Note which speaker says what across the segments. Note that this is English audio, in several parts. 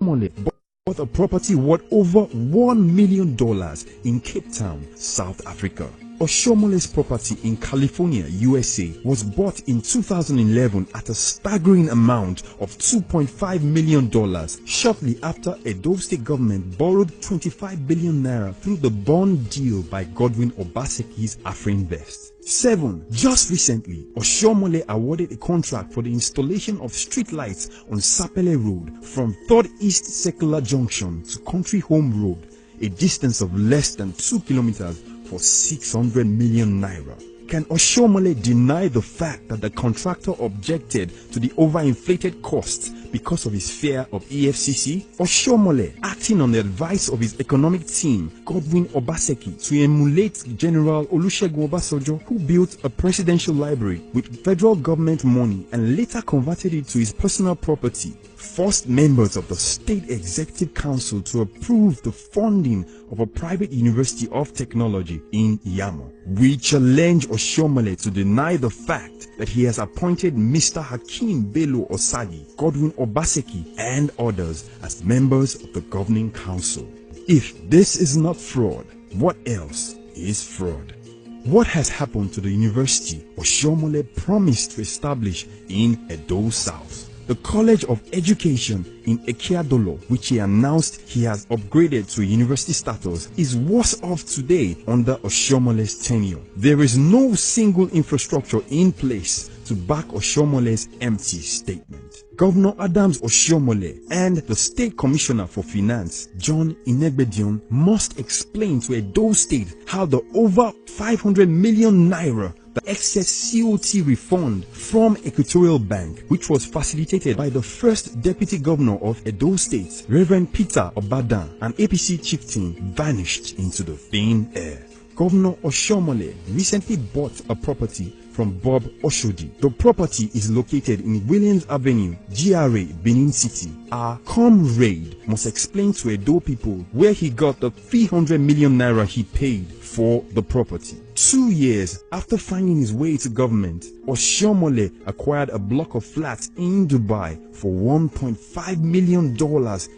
Speaker 1: bought a property worth over $1 million in Cape Town, South Africa. Oshiomole's property in California, USA was bought in 2011 at a staggering amount of $2.5 million shortly after Edo State government borrowed 25 billion naira through the bond deal by Godwin Obaseki's Afrinvest. 7. Just recently, Oshiomole awarded a contract for the installation of street lights on Sapele Road from 3rd East Circular Junction to Country Home Road, a distance of less than 2 kilometers for 600 million naira. Can Oshiomole deny the fact that the contractor objected to the overinflated costs because of his fear of EFCC? Oshiomole, acting on the advice of his economic team, Godwin Obaseki, to emulate General Olusegun Obasanjo, who built a presidential library with federal government money and later converted it to his personal property, forced members of the State Executive Council to approve the funding of a private university of technology in Iyamo. We challenge Oshiomole to deny the fact that he has appointed Mr. Hakeem Bello Osagi, Godwin Obaseki, and others as members of the governing council. If this is not fraud, what else is fraud? What has happened to the university Oshiomole promised to establish in Edo South? The College of Education in Ekeadolo, which he announced he has upgraded to university status, is worse off today under Oshiomole's tenure. There is no single infrastructure in place to back Oshiomole's empty statement. Governor Adams Oshiomole and the State Commissioner for Finance, John Inegbedion, must explain to Edo State how the over 500 million naira, the excess COT refund from Equatorial Bank, which was facilitated by the first Deputy Governor of Edo State, Reverend Peter Obadan, an APC chieftain, vanished into the thin air. Governor Oshiomole recently bought a property from Bob Oshodi. The property is located in Williams Avenue, GRA, Benin City. Our comrade must explain to Edo people where he got the 300 million naira he paid for the property. 2 years after finding his way to government, Oshiomole acquired a block of flats in Dubai for $1.5 million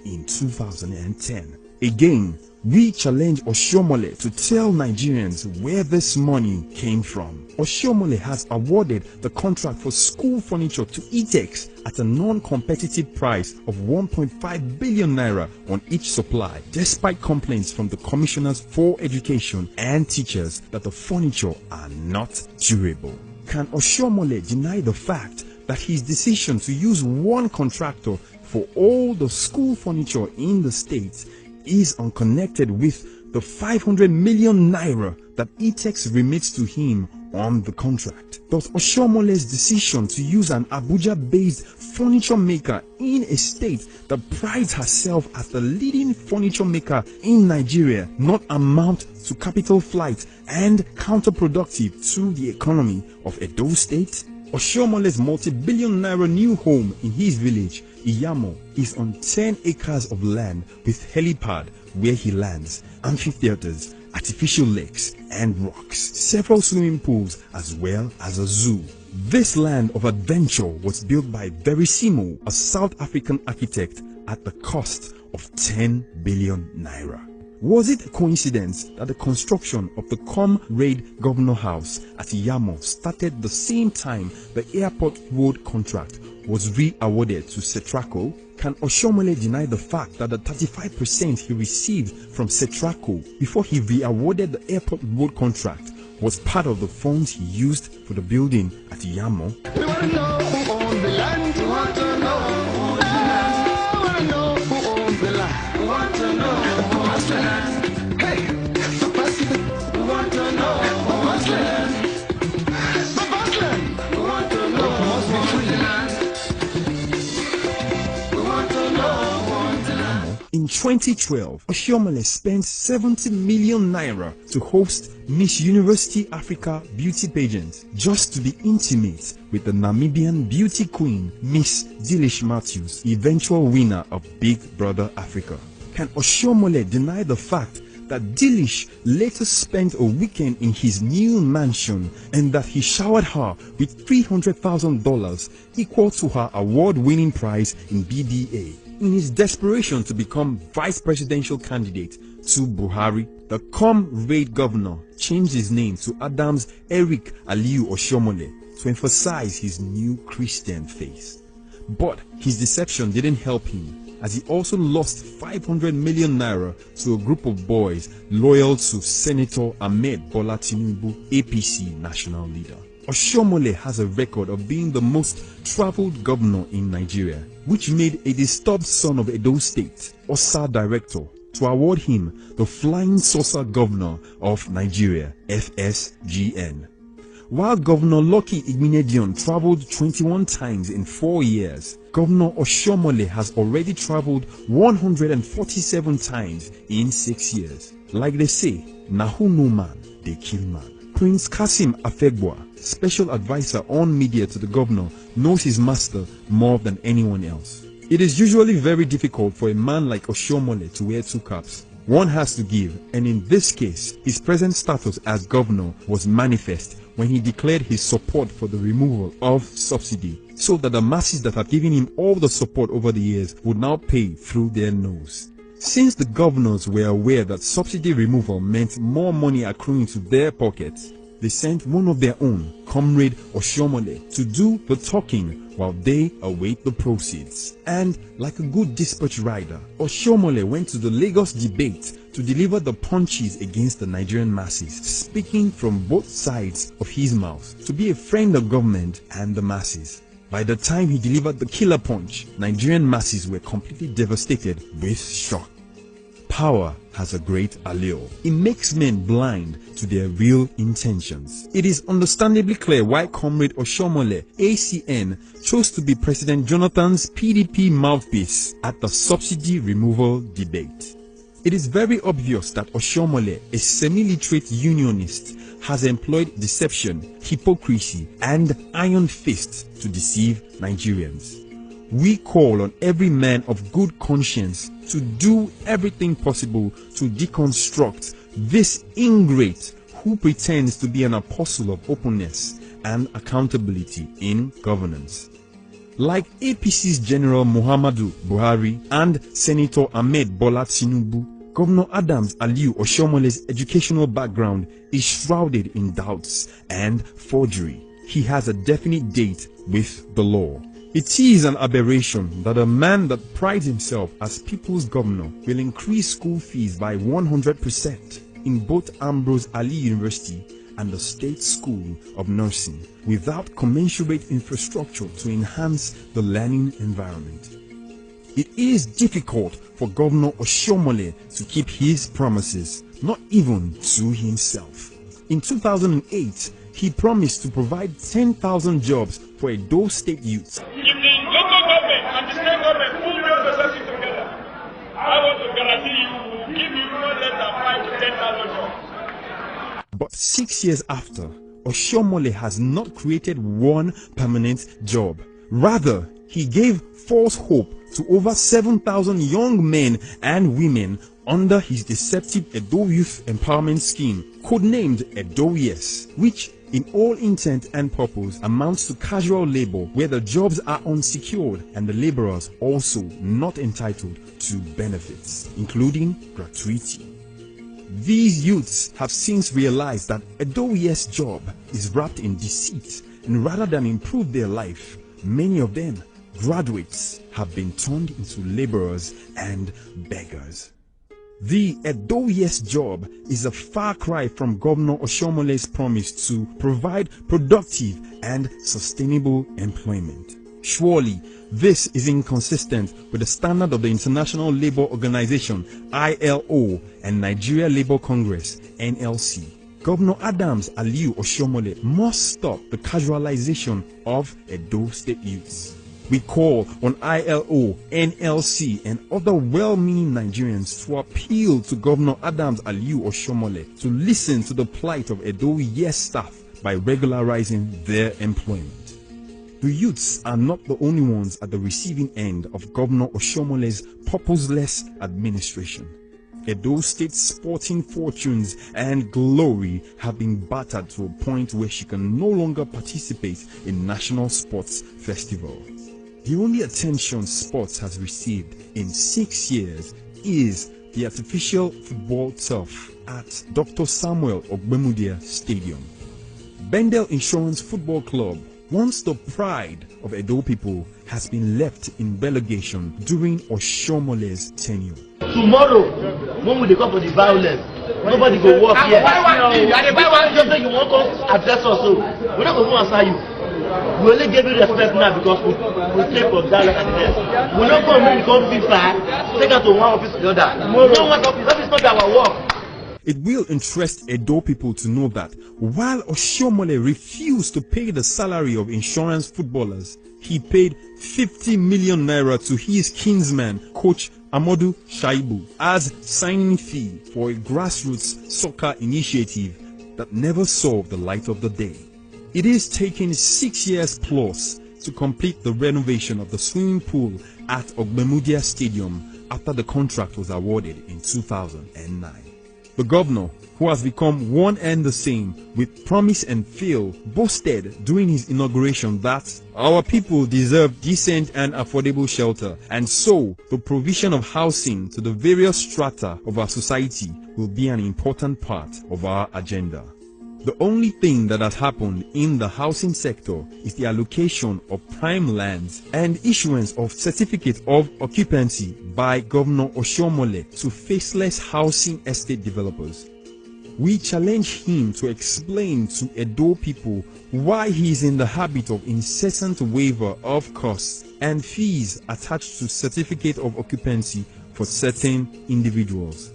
Speaker 1: in 2010. Again, we challenge Oshiomole to tell Nigerians where this money came from. Oshiomole has awarded the contract for school furniture to Etex at a non-competitive price of 1.5 billion naira on each supply, despite complaints from the commissioners for education and teachers that the furniture are not durable. Can Oshiomole deny the fact that his decision to use one contractor for all the school furniture in the state is unconnected with the 500 million naira that Etex remits to him on the contract? Does Oshiomole's decision to use an Abuja-based furniture maker in a state that prides herself as the leading furniture maker in Nigeria not amount to capital flight and counterproductive to the economy of Edo State? Oshiomole's multi-billion naira new home in his village, Iyamo, is on 10 acres of land with helipad where he lands, amphitheaters, artificial lakes and rocks, several swimming pools as well as a zoo. This land of adventure was built by Verissimo, a South African architect, at the cost of 10 billion naira. Was it a coincidence that the construction of the Comrade Governor House at Iyamo started the same time the airport road contract was re-awarded to Setraco? Can Oshiomole deny the fact that the 35% he received from Setraco before he re-awarded the airport road contract was part of the funds he used for the building at Iyamo?
Speaker 2: We want to know who owns the land. We want to know who owns the land. We want to know who owns the land. We want to know who owns the land. Hey, the president. We want to know who owns the land. The president. We want to know who owns the land. We want to know who owns the land.
Speaker 1: In 2012, Oshiomole spent 70 million naira to host Miss University Africa beauty pageant just to be intimate with the Namibian beauty queen Miss Dilish Matthews, eventual winner of Big Brother Africa. Can Oshiomole deny the fact that Dilish later spent a weekend in his new mansion and that he showered her with $300,000 equal to her award-winning prize in BDA? in his desperation to become vice presidential candidate to Buhari, the comrade governor changed his name to Adams Eric Aliyu Oshiomole to emphasize his new Christian faith. But his deception didn't help him, as he also lost 500 million naira to a group of boys loyal to Senator Ahmed Bola Tinubu, APC national leader. Oshiomole has a record of being the most traveled governor in Nigeria, which made a disturbed son of Edo State, OSA director, to award him the Flying Saucer Governor of Nigeria, FSGN. While Governor Lucky Igbenedion traveled 21 times in 4 years, Governor Oshiomole has already traveled 147 times in 6 years. Like they say, na who know man, they kill man. Prince Kasim Afegbua, special advisor on media to the governor, knows his master more than anyone else. It is usually very difficult for a man like Oshiomole to wear two caps. One has to give, and in this case, his present status as governor was manifest when he declared his support for the removal of subsidy, so that the masses that have given him all the support over the years would now pay through their nose. Since the governors were aware that subsidy removal meant more money accruing to their pockets, they sent one of their own, Comrade Oshiomole, to do the talking while they await the proceeds. And like a good dispatch rider, Oshiomole went to the Lagos debate to deliver the punches against the Nigerian masses, speaking from both sides of his mouth to be a friend of government and the masses. By the time he delivered the killer punch, Nigerian masses were completely devastated with shock. Power has a great allure. It makes men blind to their real intentions. It is understandably clear why Comrade Oshiomole, ACN, chose to be President Jonathan's PDP mouthpiece at the subsidy removal debate. It is very obvious that Oshiomole, a semi-literate unionist, has employed deception, hypocrisy, and iron fist to deceive Nigerians. We call on every man of good conscience to do everything possible to deconstruct this ingrate who pretends to be an apostle of openness and accountability in governance. Like APC's General Muhammadu Buhari and Senator Ahmed Bola Tinubu, Governor Adams Aliyu Oshiomole's educational background is shrouded in doubts and forgery. He has a definite date with the law. It is an aberration that a man that prides himself as people's governor will increase school fees by 100% in both Ambrose Ali University and the State School of Nursing without commensurate infrastructure to enhance the learning environment. It is difficult for Governor Oshiomole to keep his promises, not even to himself. In 2008, he promised to provide 10,000 jobs for Edo State youths.
Speaker 3: If the local government and the state government pull the processes together, I want to guarantee you will give you no less than 5 to 10,000 jobs.
Speaker 1: But 6 years after, Oshiomole has not created one permanent job. Rather, he gave false hope to over 7,000 young men and women under his deceptive Edo Youth Empowerment Scheme, codenamed Edo Yes, which in all intent and purpose amounts to casual labor where the jobs are unsecured and the laborers also not entitled to benefits, including gratuity. These youths have since realized that Edo Yes job is wrapped in deceit, and rather than improve their life, many of them, graduates, have been turned into laborers and beggars. The Edo Yes job is a far cry from Governor Oshiomole's promise to provide productive and sustainable employment. Surely, this is inconsistent with the standard of the International Labour Organization (ILO) and Nigeria Labour Congress (NLC). Governor Adams Aliyu Oshiomole must stop the casualization of Edo State youths. We call on ILO, NLC, and other well-meaning Nigerians to appeal to Governor Adams Aliyu Oshiomole to listen to the plight of Edo Yes staff by regularizing their employment. The youths are not the only ones at the receiving end of Governor Oshiomole's purposeless administration. Edo State's sporting fortunes and glory have been battered to a point where she can no longer participate in national sports festivals. The only attention sports has received in 6 years is the artificial football turf at Dr. Samuel Ogbemudia Stadium. Bendel Insurance Football Club, once the pride of Edo people, has been left in relegation during Oshiomole's tenure.
Speaker 4: Tomorrow, when we come for the violence, nobody go walk here. Just like you want to address us, so we're not going to answer you. We only give you respect now because we take for that like this. We're not going to come FIFA, take us to one office to the other. We don't want office, that is not our work.
Speaker 1: It will interest Edo people to know that while Oshiomole refused to pay the salary of insurance footballers, he paid 50 million naira to his kinsman, Coach Amadou Shaibu, as signing fee for a grassroots soccer initiative that never saw the light of the day. It is taking 6 years plus to complete the renovation of the swimming pool at Ogbemudia Stadium after the contract was awarded in 2009. The governor, who has become one and the same with promise and fail, boasted during his inauguration that our people deserve decent and affordable shelter, and so the provision of housing to the various strata of our society will be an important part of our agenda. The only thing that has happened in the housing sector is the allocation of prime lands and issuance of certificate of occupancy by Governor Oshiomole to faceless housing estate developers. We challenge him to explain to Edo people why he is in the habit of incessant waiver of costs and fees attached to certificate of occupancy for certain individuals.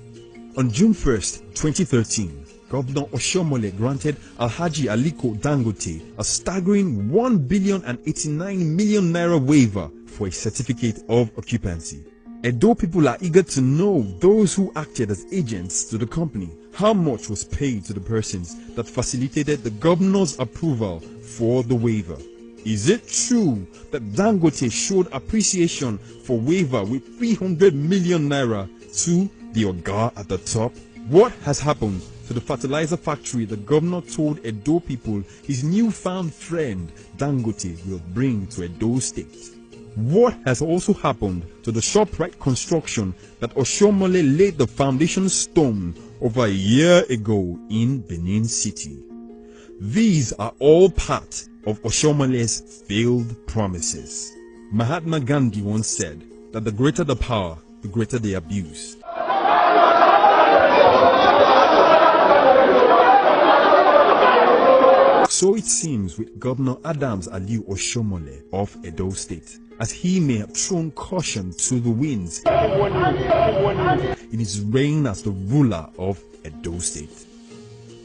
Speaker 1: On June 1st, 2013, Governor Oshiomole granted Alhaji Aliko Dangote a staggering 1,089 million naira waiver for a certificate of occupancy. Edo people are eager to know those who acted as agents to the company. How much was paid to the persons that facilitated the governor's approval for the waiver? Is it true that Dangote showed appreciation for waiver with 300 million naira to the Oga at the top? What has happened to the fertilizer factory the governor told Edo people his newfound friend Dangote will bring to Edo State? What has also happened to the ShopRite construction that Oshiomole laid the foundation stone over a year ago in Benin City? These are all part of Oshiomole's failed promises. Mahatma Gandhi once said that the greater the power, the greater the abuse. So it seems with Governor Adams Aliu Oshiomole of Edo State, as he may have thrown caution to the winds in his reign as the ruler of Edo State.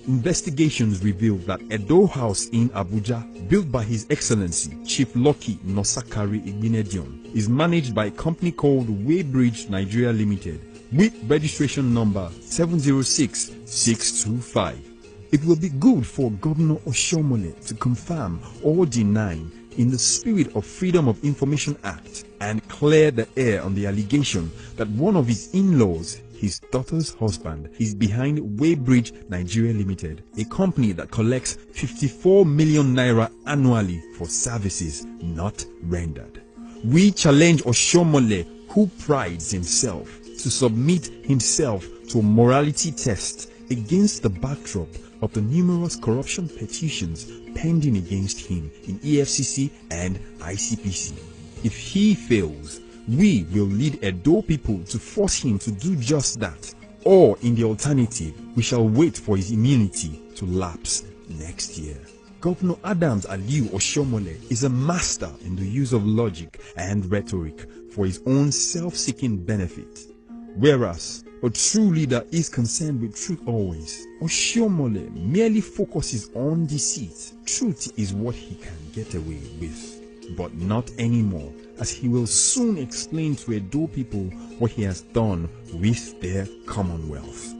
Speaker 1: Investigations reveal that Edo House in Abuja, built by His Excellency Chief Lucky Nosakari Igbinedion, is managed by a company called Weybridge Nigeria Limited with registration number 706625. It will be good for Governor Oshiomole to confirm or deny in the spirit of Freedom of Information Act and clear the air on the allegation that one of his in-laws, his daughter's husband, is behind Weybridge Nigeria Limited, a company that collects 54 million naira annually for services not rendered. We challenge Oshiomole, who prides himself, to submit himself to a morality test against the backdrop of the numerous corruption petitions pending against him in EFCC and ICPC. If he fails, we will lead Edo people to force him to do just that, or in the alternative, we shall wait for his immunity to lapse next year. Governor Adams Aliu Oshiomole is a master in the use of logic and rhetoric for his own self-seeking benefit. Whereas a true leader is concerned with truth always, Oshiomole merely focuses on deceit. Truth is what he can get away with, but not anymore, as he will soon explain to Edo people what he has done with their commonwealth.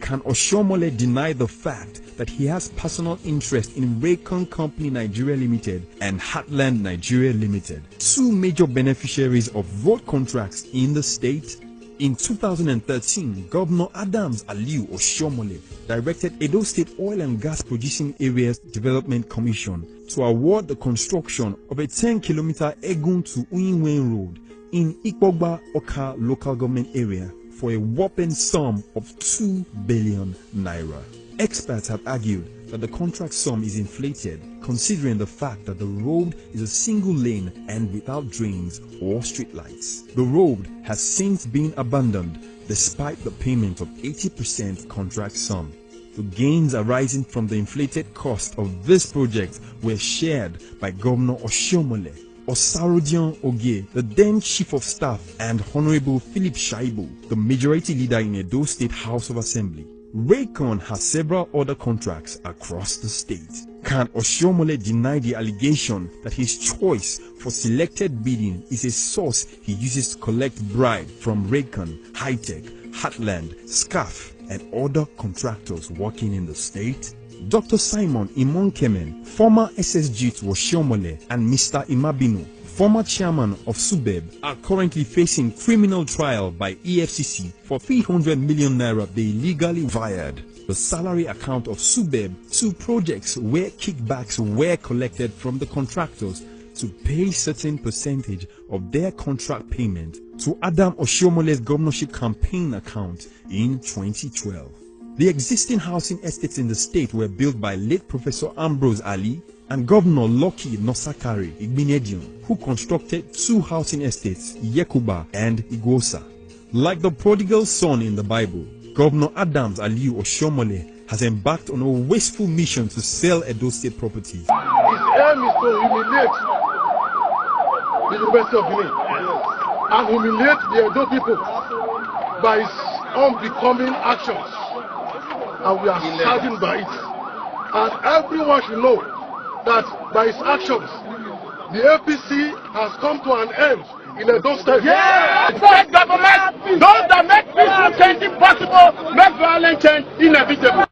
Speaker 1: Can Oshiomole deny the fact that he has personal interest in Raycon Company Nigeria Limited and Heartland Nigeria Limited, two major beneficiaries of road contracts in the state? In 2013, Governor Adams Aliu Oshiomole directed Edo State Oil and Gas Producing Areas Development Commission to award the construction of a 10-kilometer Egun to Uyinwen Road in Ikpogba Oka local government area for a whopping sum of 2 billion naira. Experts have argued that the contract sum is inflated considering the fact that the road is a single lane and without drains or streetlights. The road has since been abandoned despite the payment of 80% contract sum. The gains arising from the inflated cost of this project were shared by Governor Oshiomole, Osarodian Oge, the then Chief of Staff, and Honorable Philip Shaibu, the majority leader in Edo State House of Assembly. Raycon has several other contracts across the state. Can Oshiomole deny the allegation that his choice for selected bidding is a source he uses to collect bribe from Raycon, Hightech, Heartland, SCAF, and other contractors working in the state? Dr. Simon Imonkemen, former SSG to Oshiomole, and Mr. Imabino, former chairman of SUBEB, are currently facing criminal trial by EFCC for 300 million naira they illegally wired the salary account of SUBEB to projects where kickbacks were collected from the contractors to pay certain percentage of their contract payment to Adam Oshiomole's governorship campaign account in 2012. The existing housing estates in the state were built by late Professor Ambrose Ali and Governor Lucky Nosakari Igbinedion, who constructed two housing estates, Yekuba and Igwosa. Like the prodigal son in the Bible, Governor Adams Aliu Oshiomole has embarked on a wasteful mission to sell Edo State properties.
Speaker 5: His aim is to humiliate the University of Benin and humiliate the Edo people by his unbecoming actions. And we are saddened by it. And everyone should know that by his actions, the APC has come to an end in Edo State.
Speaker 3: Yeah! State government, those that make peaceful change impossible, make violent change inevitable.